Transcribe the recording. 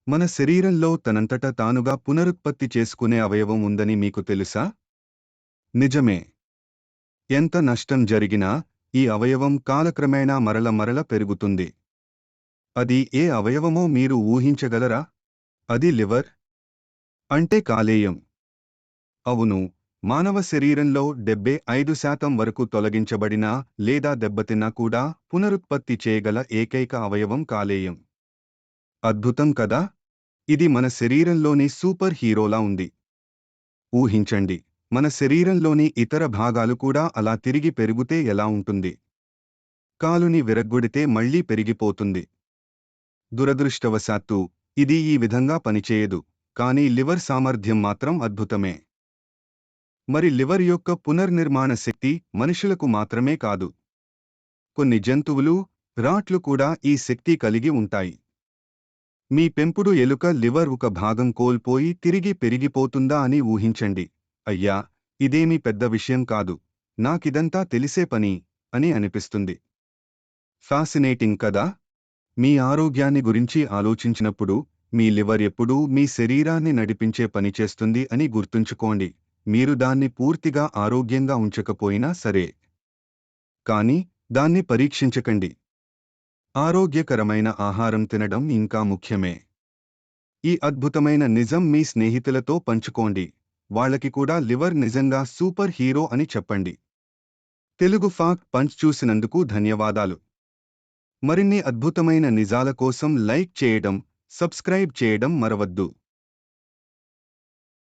మన శరీరంలో తనంతట తానుగా పునరుత్పత్తి చేసుకునే అవయవం ఉందని మీకు తెలుసా? నిజమే. ఎంత నష్టం జరిగినా ఈ అవయవం కాలక్రమేణా మరల పెరుగుతుంది. అది ఏ అవయవమో మీరు ఊహించగలరా? అది లివర్. అంటే కాలేయం. అవును. మానవ శరీరంలో 75% వరకు తొలగించబడినా లేదా దెబ్బతిన్నా కూడా పునరుత్పత్తి చేయగల ఏకైక అవయవం కాలేయం. అద్భుతం కదా? ఇది మన శరీరంలోని సూపర్ హీరోలా ఉంది. ఊహించండి, మన శరీరంలోని ఇతర భాగాలు కూడా అలా తిరిగి పెరుగుతే ఎలా ఉంటుంది? కాలుని విరగ్గొడితే మళ్లీ పెరిగిపోతుంది. దురదృష్టవశాత్తు ఇది ఈ విధంగా పనిచేయదు. కానీ లివర్ సామర్థ్యం మాత్రం అద్భుతమే. మరి లివర్ యొక్క పునర్నిర్మాణ శక్తి మనుషులకు మాత్రమే కాదు. కొన్ని జంతువులు, రాట్లు కూడా ఈ శక్తి కలిగి ఉంటాయి. మీ పెంపుడు ఎలుక లివర్ ఒక భాగం కోల్పోయి తిరిగి పెరిగిపోతుందా అని ఊహించండి. అయ్యా, ఇదేమీ పెద్ద విషయం కాదు, నాకిదంతా తెలిసే పని అని అనిపిస్తుంది. ఫ్యాసినేటింగ్ కదా? మీ ఆరోగ్యాన్ని గురించి ఆలోచించినప్పుడు మీ లివర్ ఎప్పుడూ మీ శరీరాన్ని నడిపించే పని చేస్తుంది అని గుర్తుంచుకోండి. మీరు దాన్ని పూర్తిగా ఆరోగ్యంగా ఉంచకపోయినా సరే. కానీ దాన్ని పరీక్షించకండి. ఆరోగ్యకరమైన ఆహారం తినడం ఇంకా ముఖ్యమే. ఈ అద్భుతమైన నిజం మీ స్నేహితులతో పంచుకోండి. వాళ్ళకి కూడా లివర్ నిజంగా సూపర్ హీరో అని చెప్పండి. తెలుగు ఫాక్ట్ పంచ్ చూసినందుకు ధన్యవాదాలు. మరిన్ని అద్భుతమైన నిజాల కోసం లైక్ చేయడం, సబ్స్క్రైబ్ చేయడం మరవద్దు.